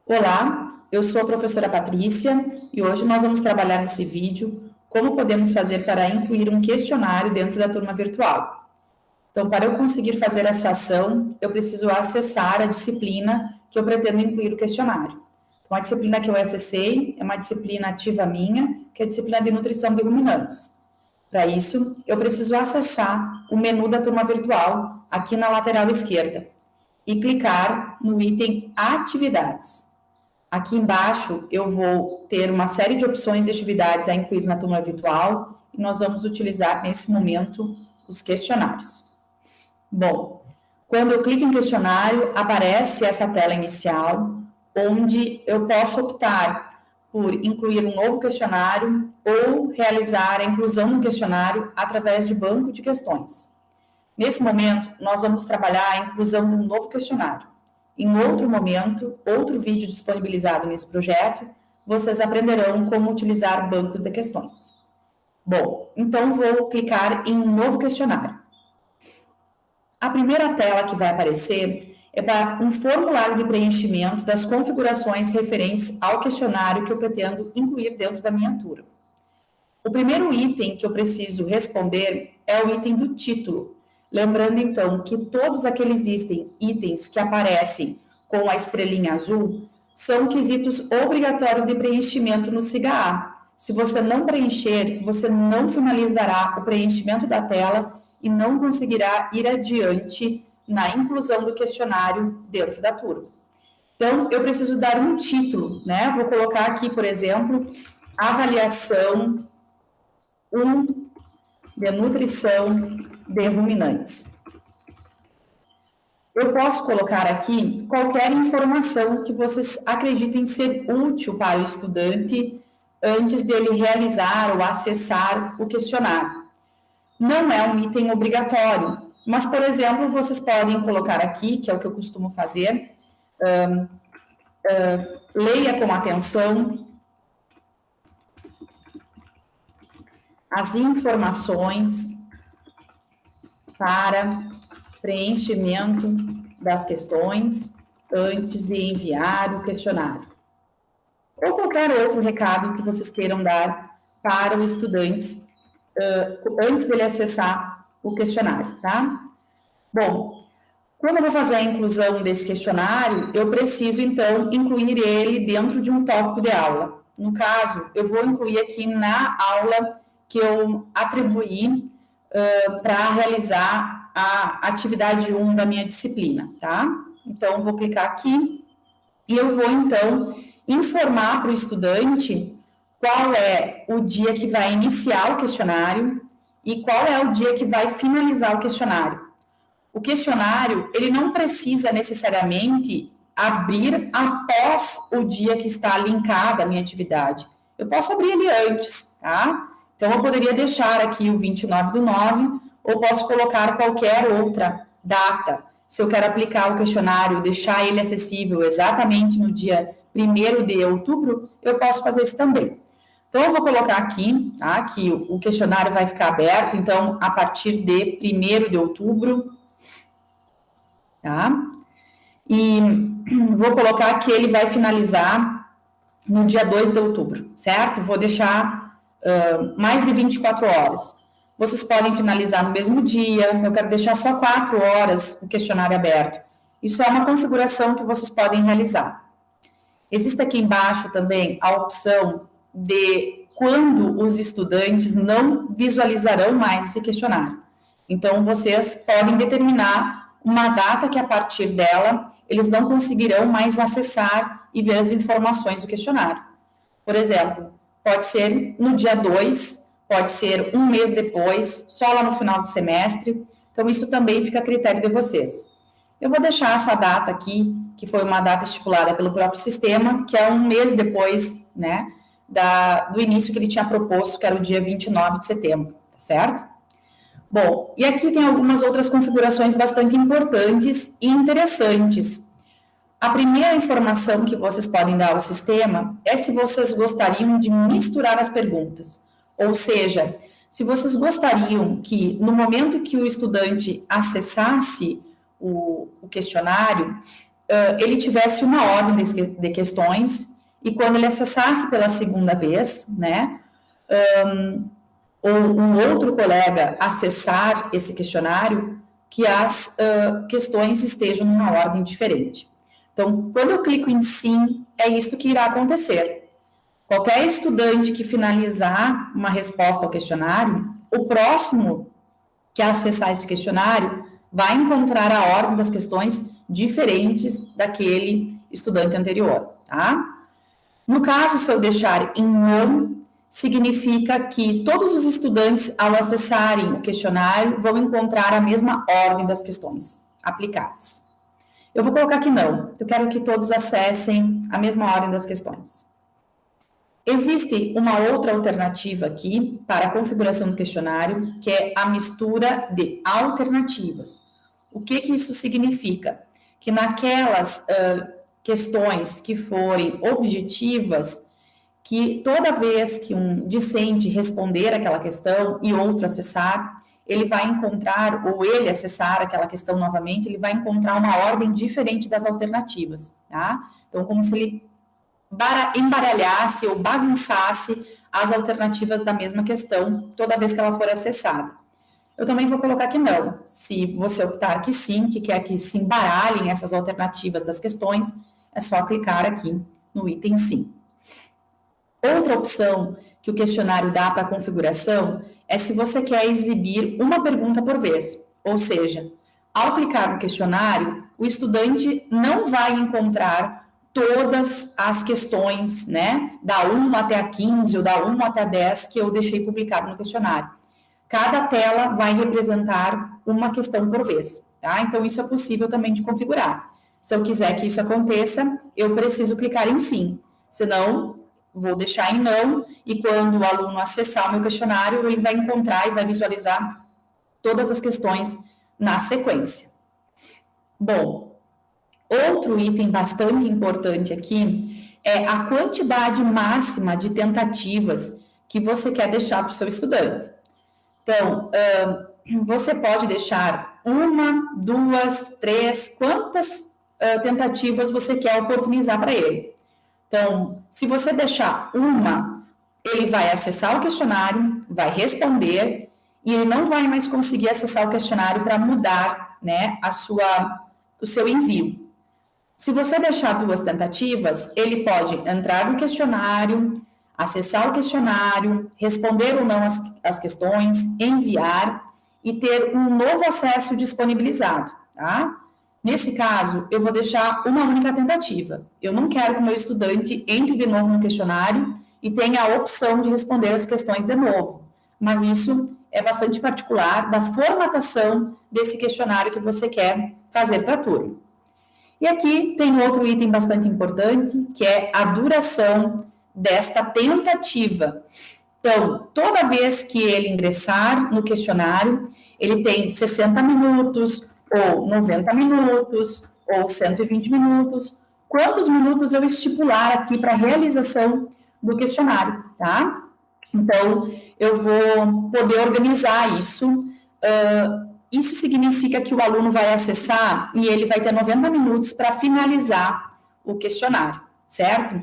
Olá, eu sou a professora Patrícia e hoje nós vamos trabalhar nesse vídeo como podemos fazer para incluir um questionário dentro da turma virtual. Então, para eu conseguir fazer essa ação, eu preciso acessar a disciplina que eu pretendo incluir o questionário. Então, a disciplina que eu acessei é uma disciplina ativa minha, que é a disciplina de nutrição de ruminantes. Para isso, eu preciso acessar o menu da turma virtual aqui na lateral esquerda e clicar no item Atividades. Aqui embaixo eu vou ter uma série de opções de atividades a incluir na turma virtual e nós vamos utilizar nesse momento os questionários. Bom, quando eu clico em questionário, aparece essa tela inicial, onde eu posso optar por incluir um novo questionário ou realizar a inclusão no questionário através de banco de questões. Nesse momento, nós vamos trabalhar a inclusão de um novo questionário. Em outro momento, outro vídeo disponibilizado nesse projeto, vocês aprenderão como utilizar bancos de questões. Bom, então vou clicar em novo questionário. A primeira tela que vai aparecer é para um formulário de preenchimento das configurações referentes ao questionário que eu pretendo incluir dentro da minha turma. O primeiro item que eu preciso responder é o item do título. Lembrando, então, que todos aqueles itens que aparecem com a estrelinha azul são quesitos obrigatórios de preenchimento no SIGA-A. Se você não preencher, você não finalizará o preenchimento da tela e não conseguirá ir adiante na inclusão do questionário dentro da turma. Então, eu preciso dar um título, né? Vou colocar aqui, por exemplo, avaliação 1 de nutrição de ruminantes. Eu posso colocar aqui qualquer informação que vocês acreditem ser útil para o estudante antes dele realizar ou acessar o questionário. Não é um item obrigatório, mas, por exemplo, vocês podem colocar aqui, que é o que eu costumo fazer, leia com atenção as informações para preenchimento das questões antes de enviar o questionário. Ou qualquer outro recado que vocês queiram dar para o estudante antes dele acessar o questionário, tá? Bom, quando eu vou fazer a inclusão desse questionário, eu preciso, então, incluir ele dentro de um tópico de aula. No caso, eu vou incluir aqui na aula que eu atribuí para realizar a atividade 1 da minha disciplina, tá? Então, eu vou clicar aqui e eu vou, então, informar para o estudante qual é o dia que vai iniciar o questionário e qual é o dia que vai finalizar o questionário. O questionário, ele não precisa necessariamente abrir após o dia que está linkada a minha atividade. Eu posso abrir ele antes, tá? Então, eu poderia deixar aqui o 29/9, ou posso colocar qualquer outra data. Se eu quero aplicar o questionário, deixar ele acessível exatamente no dia 1º de outubro, eu posso fazer isso também. Então, eu vou colocar aqui, tá, que o questionário vai ficar aberto, então, a partir de 1º de outubro, tá? E vou colocar que ele vai finalizar no dia 2 de outubro, certo? Vou deixar mais de 24 horas. Vocês podem finalizar no mesmo dia, eu quero deixar só 4 horas o questionário aberto. Isso é uma configuração que vocês podem realizar. Existe aqui embaixo também a opção de quando os estudantes não visualizarão mais esse questionário. Então, vocês podem determinar uma data que, a partir dela, eles não conseguirão mais acessar e ver as informações do questionário. Por exemplo, pode ser no dia 2, pode ser um mês depois, só lá no final do semestre. Então, isso também fica a critério de vocês. Eu vou deixar essa data aqui, que foi uma data estipulada pelo próprio sistema, que é um mês depois, né, do início que ele tinha proposto, que era o dia 29 de setembro, tá certo? Bom, e aqui tem algumas outras configurações bastante importantes e interessantes. A primeira informação que vocês podem dar ao sistema é se vocês gostariam de misturar as perguntas. Ou seja, se vocês gostariam que, no momento que o estudante acessasse o questionário, ele tivesse uma ordem de questões e quando ele acessasse pela segunda vez, né, ou um outro colega acessar esse questionário, que as questões estejam numa ordem diferente. Então, quando eu clico em sim, é isso que irá acontecer. Qualquer estudante que finalizar uma resposta ao questionário, o próximo que acessar esse questionário vai encontrar a ordem das questões diferentes daquele estudante anterior, tá? No caso, se eu deixar em não, significa que todos os estudantes, ao acessarem o questionário, vão encontrar a mesma ordem das questões aplicadas. Eu vou colocar que não, eu quero que todos acessem a mesma ordem das questões. Existe uma outra alternativa aqui para a configuração do questionário, que é a mistura de alternativas. O que isso significa? Que naquelas questões que forem objetivas, que toda vez que um discente responder aquela questão e outro acessar, ele vai encontrar, ou ele acessar aquela questão novamente, ele vai encontrar uma ordem diferente das alternativas, tá? Então, como se ele embaralhasse ou bagunçasse as alternativas da mesma questão toda vez que ela for acessada. Eu também vou colocar que não. Se você optar que sim, que quer que se embaralhem essas alternativas das questões, é só clicar aqui no item sim. Outra opção que o questionário dá para a configuração é se você quer exibir uma pergunta por vez. Ou seja, ao clicar no questionário, o estudante não vai encontrar todas as questões, né, da 1 até a 15 ou da 1 até a 10 que eu deixei publicado no questionário. Cada tela vai representar uma questão por vez, tá? Então, isso é possível também de configurar. Se eu quiser que isso aconteça, eu preciso clicar em sim. Senão, vou deixar em não, e quando o aluno acessar o meu questionário, ele vai encontrar e vai visualizar todas as questões na sequência. Bom, outro item bastante importante aqui é a quantidade máxima de tentativas que você quer deixar para o seu estudante. Então, você pode deixar 1, 2, 3, quantas tentativas você quer oportunizar para ele. Então, se você deixar uma, ele vai acessar o questionário, vai responder, e ele não vai mais conseguir acessar o questionário para mudar, né, o seu envio. Se você deixar 2 tentativas, ele pode entrar no questionário, acessar o questionário, responder ou não as questões, enviar e ter um novo acesso disponibilizado, tá? Nesse caso, eu vou deixar uma única tentativa. Eu não quero que o meu estudante entre de novo no questionário e tenha a opção de responder as questões de novo. Mas isso é bastante particular da formatação desse questionário que você quer fazer para a turma. E aqui tem outro item bastante importante, que é a duração desta tentativa. Então, toda vez que ele ingressar no questionário, ele tem 60 minutos, ou 90 minutos, ou 120 minutos. Quantos minutos eu estipular aqui para a realização do questionário, tá? Então, eu vou poder organizar isso. Isso significa que o aluno vai acessar e ele vai ter 90 minutos para finalizar o questionário, certo?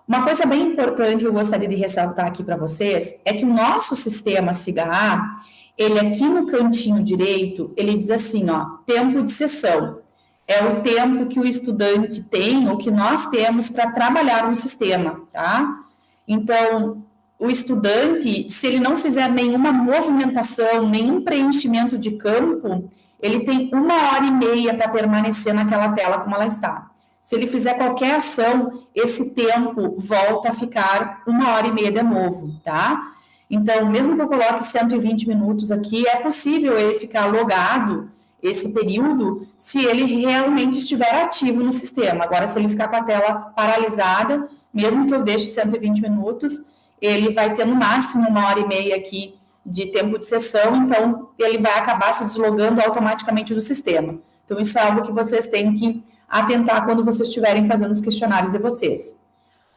Uma coisa bem importante que eu gostaria de ressaltar aqui para vocês é que o nosso sistema SIGA-A, ele aqui no cantinho direito, ele diz assim, ó, tempo de sessão. É o tempo que o estudante tem ou que nós temos para trabalhar no sistema, tá? Então, o estudante, se ele não fizer nenhuma movimentação, nenhum preenchimento de campo, ele tem 1h30 para permanecer naquela tela como ela está. Se ele fizer qualquer ação, esse tempo volta a ficar 1h30 de novo, tá? Então, mesmo que eu coloque 120 minutos aqui, é possível ele ficar logado esse período se ele realmente estiver ativo no sistema. Agora, se ele ficar com a tela paralisada, mesmo que eu deixe 120 minutos, ele vai ter no máximo 1h30 aqui de tempo de sessão, então ele vai acabar se deslogando automaticamente do sistema. Então, isso é algo que vocês têm que atentar quando vocês estiverem fazendo os questionários de vocês.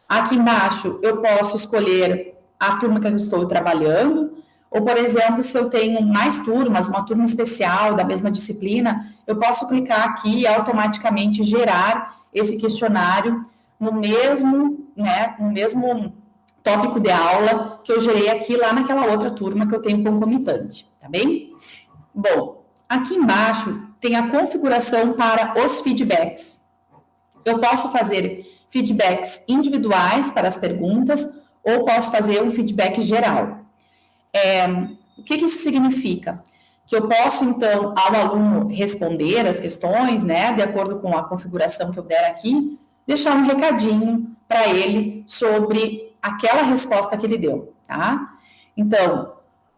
Aqui embaixo, eu posso escolher a turma que eu estou trabalhando, Ou, por exemplo, se eu tenho mais turmas, uma turma especial da mesma disciplina, eu posso clicar aqui e automaticamente gerar esse questionário no mesmo, né, no mesmo tópico de aula que eu gerei aqui lá naquela outra turma que eu tenho concomitante, tá bem? Bom, aqui embaixo tem a configuração para os feedbacks. Eu posso fazer feedbacks individuais para as perguntas ou posso fazer um feedback geral. O que isso significa? Que eu posso, então, ao aluno responder as questões, né, de acordo com a configuração que eu der aqui, deixar um recadinho para ele sobre aquela resposta que ele deu, tá? Então,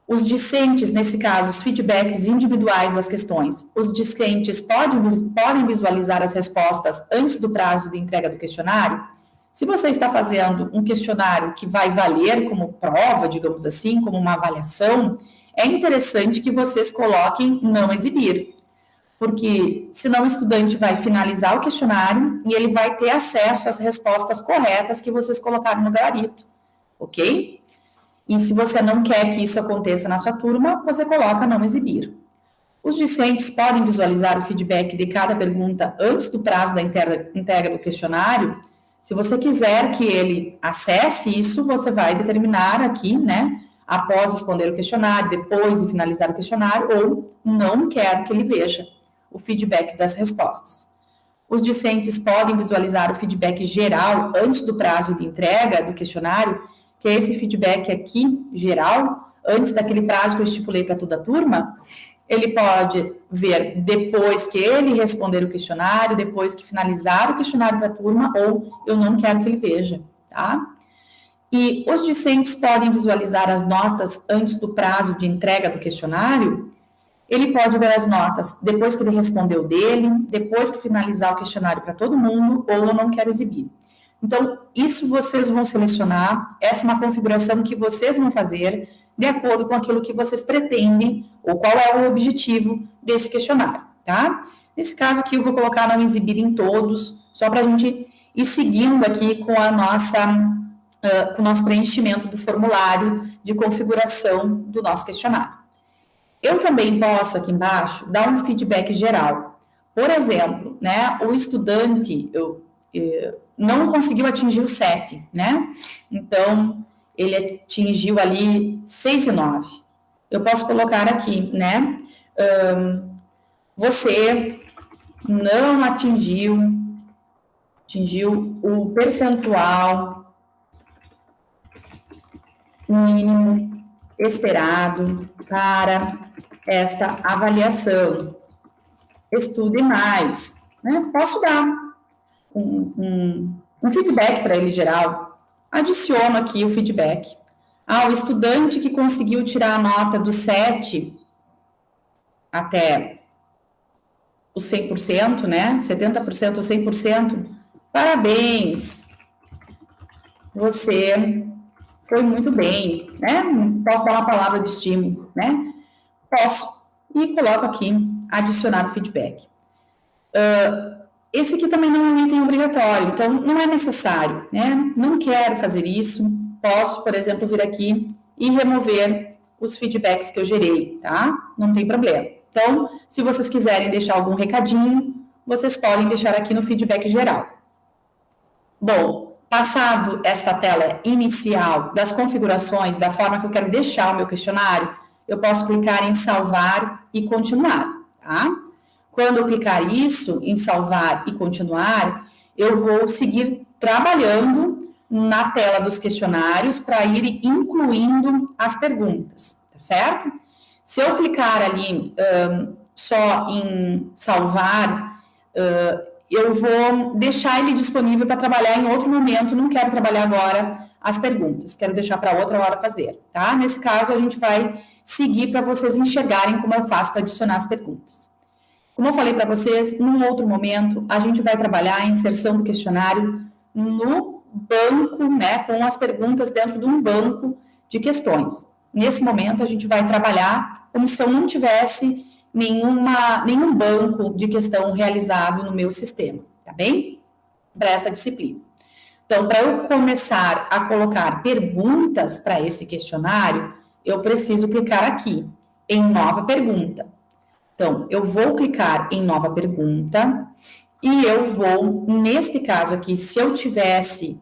os discentes, nesse caso, os feedbacks individuais das questões, os discentes podem visualizar as respostas antes do prazo de entrega do questionário? Se você está fazendo um questionário que vai valer como prova, digamos assim, como uma avaliação, é interessante que vocês coloquem não exibir, porque senão o estudante vai finalizar o questionário e ele vai ter acesso às respostas corretas que vocês colocaram no gabarito, ok? E se você não quer que isso aconteça na sua turma, você coloca não exibir. Os discentes podem visualizar o feedback de cada pergunta antes do prazo da entrega do questionário. Se você quiser que ele acesse isso, você vai determinar aqui, né, após responder o questionário, depois de finalizar o questionário, ou não quero que ele veja o feedback das respostas. Os discentes podem visualizar o feedback geral antes do prazo de entrega do questionário, que é esse feedback aqui, geral, antes daquele prazo que eu estipulei para toda a turma. Ele pode ver depois que ele responder o questionário, depois que finalizar o questionário para a turma, ou eu não quero que ele veja, tá? E os discentes podem visualizar as notas antes do prazo de entrega do questionário. Ele pode ver as notas depois que ele respondeu dele, depois que finalizar o questionário para todo mundo, ou eu não quero exibir. Então, isso vocês vão selecionar, essa é uma configuração que vocês vão fazer de acordo com aquilo que vocês pretendem, ou qual é o objetivo desse questionário, tá? Nesse caso aqui, eu vou colocar não exibir em todos, só para a gente ir seguindo aqui com a nossa, com o nosso preenchimento do formulário de configuração do nosso questionário. Eu também posso, aqui embaixo, dar um feedback geral. Por exemplo, né, o estudante não conseguiu atingir o 7, né? Então, ele atingiu ali 6 e 9. Eu posso colocar aqui, né? Você não atingiu o percentual mínimo esperado para esta avaliação. Estude mais, né? Posso dar um feedback para ele geral. Adiciono aqui o feedback. O estudante que conseguiu tirar a nota do 7 até o 100%, né? 70% ou 100%, parabéns! Você foi muito bem, né? Posso dar uma palavra de estímulo, né? Posso. E coloco aqui, adicionar o feedback. Esse aqui também não é um item obrigatório, então não é necessário, né? Não quero fazer isso. Posso, por exemplo, vir aqui e remover os feedbacks que eu gerei, tá? Não tem problema. Então, se vocês quiserem deixar algum recadinho, vocês podem deixar aqui no feedback geral. Bom, passado esta tela inicial das configurações, da forma que eu quero deixar o meu questionário, eu posso clicar em salvar e continuar, tá? Quando eu clicar isso, em salvar e continuar, eu vou seguir trabalhando na tela dos questionários para ir incluindo as perguntas, tá certo? Se eu clicar ali só em salvar, eu vou deixar ele disponível para trabalhar em outro momento, não quero trabalhar agora as perguntas, quero deixar para outra hora fazer, tá? Nesse caso, a gente vai seguir para vocês enxergarem como eu faço para adicionar as perguntas. Como eu falei para vocês, num outro momento, a gente vai trabalhar a inserção do questionário no banco, né, com as perguntas dentro de um banco de questões. Nesse momento, a gente vai trabalhar como se eu não tivesse nenhum banco de questão realizado no meu sistema, tá bem? Para essa disciplina. Então, para eu começar a colocar perguntas para esse questionário, eu preciso clicar aqui em nova pergunta. Então, eu vou clicar em nova pergunta e eu vou, neste caso aqui, se eu tivesse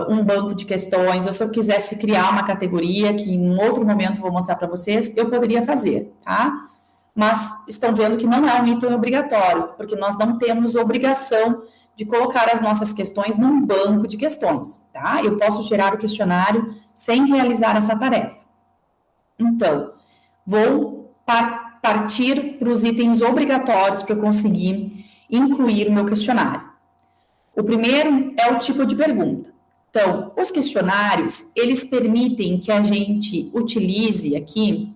um banco de questões ou se eu quisesse criar uma categoria, que em um outro momento eu vou mostrar para vocês, eu poderia fazer, tá? Mas estão vendo que não é um item obrigatório, porque nós não temos obrigação de colocar as nossas questões num banco de questões, tá? Eu posso gerar o questionário sem realizar essa tarefa. Então, vou partir para os itens obrigatórios para eu conseguir incluir o meu questionário. O primeiro é o tipo de pergunta. Então, os questionários, eles permitem que a gente utilize aqui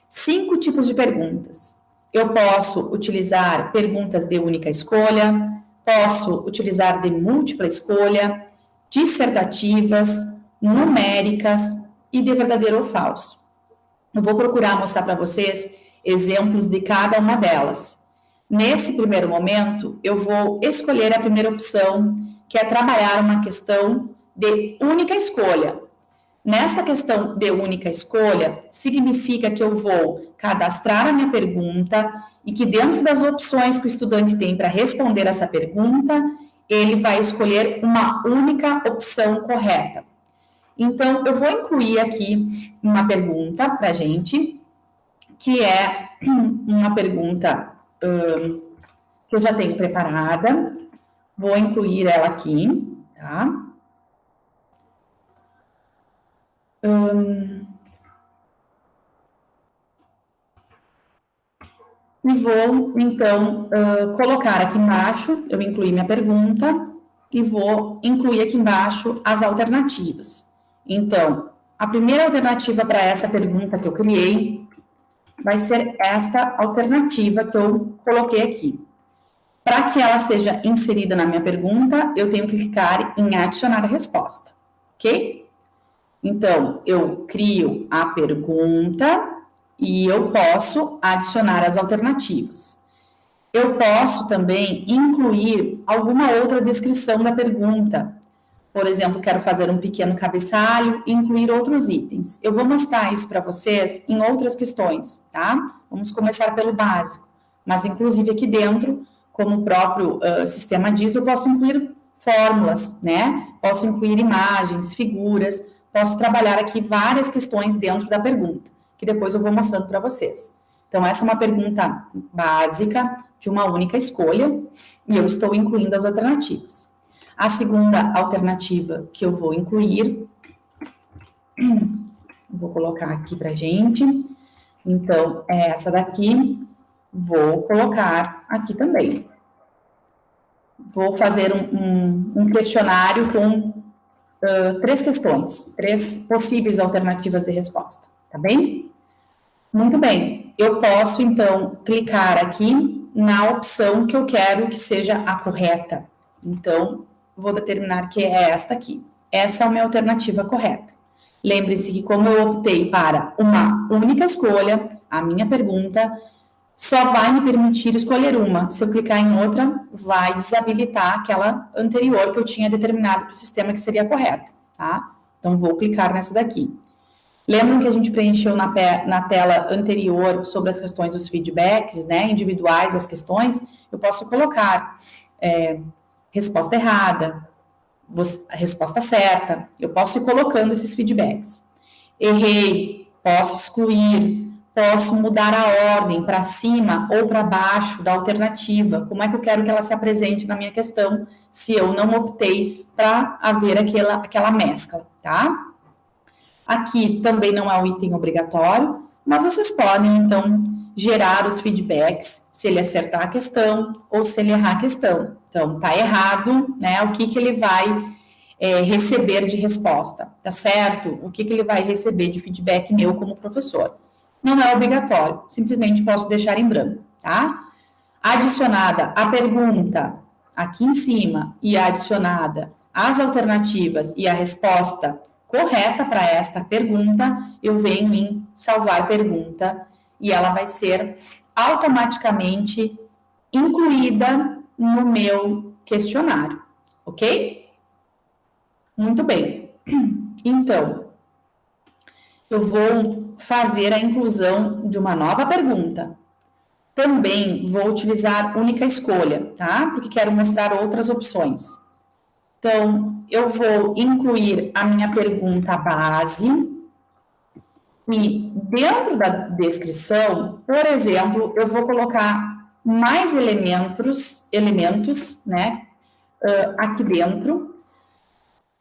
5 tipos de perguntas. Eu posso utilizar perguntas de única escolha, posso utilizar de múltipla escolha, dissertativas, numéricas e de verdadeiro ou falso. Eu vou procurar mostrar para vocês exemplos de cada uma delas. Nesse primeiro momento, eu vou escolher a primeira opção, que é trabalhar uma questão de única escolha. Nesta questão de única escolha, significa que eu vou cadastrar a minha pergunta e que dentro das opções que o estudante tem para responder essa pergunta, ele vai escolher uma única opção correta. Então, eu vou incluir aqui uma pergunta para a gente, que é uma pergunta que eu já tenho preparada. Vou incluir ela aqui, tá? E vou, então, colocar aqui embaixo, eu incluí minha pergunta, e vou incluir aqui embaixo as alternativas. Então, a primeira alternativa para essa pergunta que eu criei vai ser esta alternativa que eu coloquei aqui. Para que ela seja inserida na minha pergunta, eu tenho que clicar em adicionar a resposta, ok? Então, eu crio a pergunta e eu posso adicionar as alternativas. Eu posso também incluir alguma outra descrição da pergunta. Por exemplo, quero fazer um pequeno cabeçalho e incluir outros itens. Eu vou mostrar isso para vocês em outras questões, tá? Vamos começar pelo básico. Mas, inclusive, aqui dentro, como o próprio sistema diz, eu posso incluir fórmulas, né? Posso incluir imagens, figuras, posso trabalhar aqui várias questões dentro da pergunta, que depois eu vou mostrando para vocês. Então, essa é uma pergunta básica, de uma única escolha, e eu estou incluindo as alternativas. A segunda alternativa que eu vou incluir, vou colocar aqui para gente. Então, é essa daqui, vou colocar aqui também. Vou fazer um questionário com 3 questões, 3 possíveis alternativas de resposta, tá bem? Muito bem, eu posso, então, clicar aqui na opção que eu quero que seja a correta. Então, vou determinar que é esta aqui. Essa é a minha alternativa correta. Lembre-se que como eu optei para uma única escolha, a minha pergunta só vai me permitir escolher uma. Se eu clicar em outra, vai desabilitar aquela anterior que eu tinha determinado para o sistema que seria correta, tá? Então, vou clicar nessa daqui. Lembram que a gente preencheu na tela anterior sobre as questões dos feedbacks, né, individuais das questões? Eu posso colocar resposta errada, a resposta certa, eu posso ir colocando esses feedbacks. Errei, posso excluir, posso mudar a ordem para cima ou para baixo da alternativa, como é que eu quero que ela se apresente na minha questão, se eu não optei para haver aquela mescla, tá? Aqui também não é um item obrigatório, mas vocês podem, então, gerar os feedbacks, se ele acertar a questão ou se ele errar a questão. Então, tá errado, né? O que ele vai receber de resposta, tá certo? O que ele vai receber de feedback meu como professor. Não é obrigatório, simplesmente posso deixar em branco, tá? Adicionada a pergunta aqui em cima e adicionada as alternativas e a resposta correta para esta pergunta, eu venho em salvar pergunta e ela vai ser automaticamente incluída no meu questionário, ok? Muito bem. Então, eu vou fazer a inclusão de uma nova pergunta. Também vou utilizar única escolha, tá? Porque quero mostrar outras opções. Então, eu vou incluir a minha pergunta base e dentro da descrição, por exemplo, eu vou colocar mais elementos, né, aqui dentro,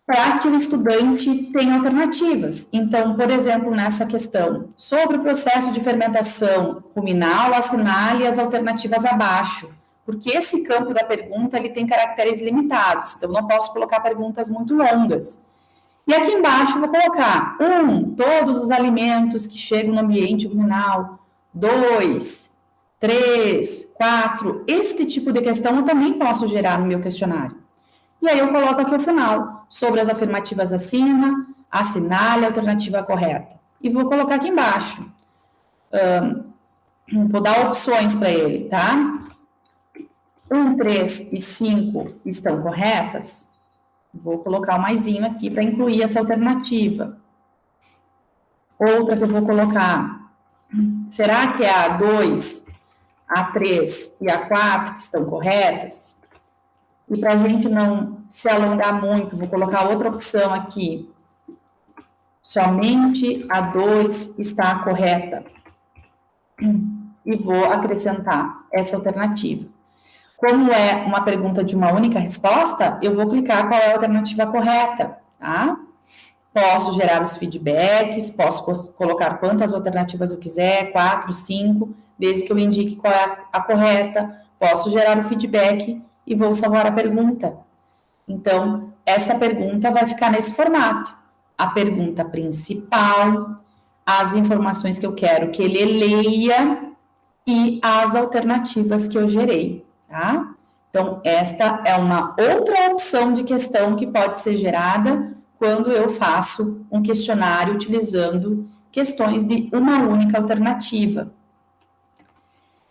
para que o estudante tenha alternativas. Então, por exemplo, nessa questão, sobre o processo de fermentação ruminal, assinale as alternativas abaixo, porque esse campo da pergunta ele tem caracteres limitados, então não posso colocar perguntas muito longas. E aqui embaixo vou colocar 1, todos os alimentos que chegam no ambiente ruminal, 2, 3, 4, este tipo de questão eu também posso gerar no meu questionário. E aí eu coloco aqui o final, sobre as afirmativas acima, assinale a alternativa correta. E vou colocar aqui embaixo. Vou dar opções para ele, tá? 1, 3 e 5 estão corretas? Vou colocar o maisinho aqui para incluir essa alternativa. Outra que eu vou colocar, será que é a 2, a 3 e a 4 que estão corretas? E para a gente não se alongar muito, vou colocar outra opção aqui. Somente a 2 está correta. E vou acrescentar essa alternativa. Como é uma pergunta de uma única resposta, eu vou clicar qual é a alternativa correta, tá? Posso gerar os feedbacks, posso colocar quantas alternativas eu quiser, 4, 5, desde que eu indique qual é a correta. Posso gerar o feedback e vou salvar a pergunta. Então, essa pergunta vai ficar nesse formato. A pergunta principal, as informações que eu quero que ele leia e as alternativas que eu gerei, tá? Então, esta é uma outra opção de questão que pode ser gerada quando eu faço um questionário utilizando questões de uma única alternativa.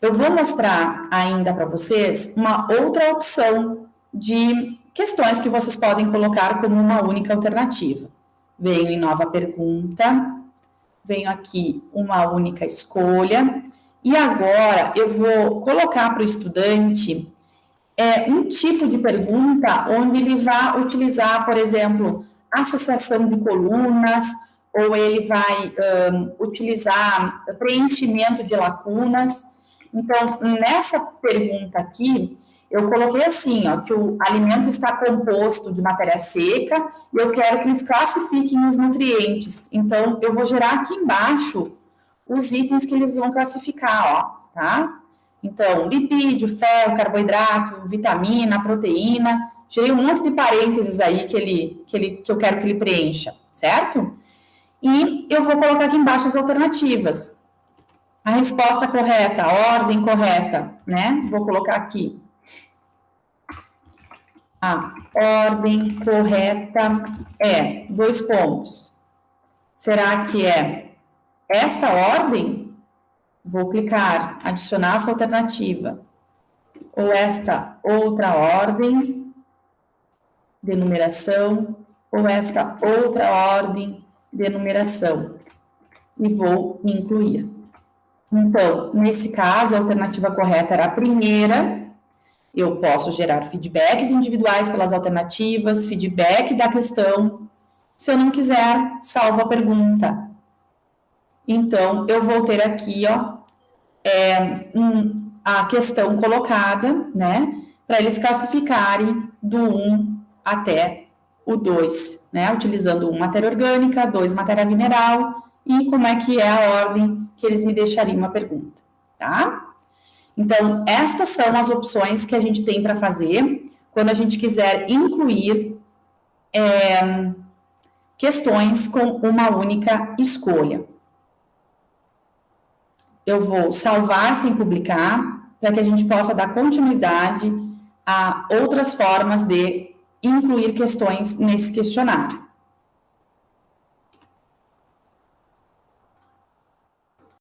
Eu vou mostrar ainda para vocês uma outra opção de questões que vocês podem colocar como uma única alternativa. Venho em nova pergunta, venho aqui uma única escolha, e agora eu vou colocar para o estudante um tipo de pergunta onde ele vai utilizar, por exemplo, associação de colunas, ou ele vai utilizar preenchimento de lacunas. Então, nessa pergunta aqui, eu coloquei assim, ó, que o alimento está composto de matéria seca e eu quero que eles classifiquem os nutrientes. Então, eu vou gerar aqui embaixo os itens que eles vão classificar, ó, tá? Então, lipídio, ferro, carboidrato, vitamina, proteína. Gerei um monte de parênteses aí que eu quero que ele preencha, certo? E eu vou colocar aqui embaixo as alternativas. A resposta correta, a ordem correta, né? Vou colocar aqui. A ordem correta é, 2 pontos. Será que é esta ordem? Vou clicar, adicionar essa alternativa. Ou esta outra ordem de numeração, ou esta outra ordem de numeração. E vou incluir. Então, nesse caso, a alternativa correta era a primeira. Eu posso gerar feedbacks individuais pelas alternativas, feedback da questão. Se eu não quiser, salvo a pergunta. Então, eu vou ter aqui, ó, a questão colocada, né, para eles classificarem do 1 até o 2, né, utilizando 1 matéria orgânica, 2 matéria mineral, e como é que é a ordem que eles me deixariam uma pergunta, tá? Então, estas são as opções que a gente tem para fazer quando a gente quiser incluir questões com uma única escolha. Eu vou salvar sem publicar, para que a gente possa dar continuidade a outras formas de incluir questões nesse questionário.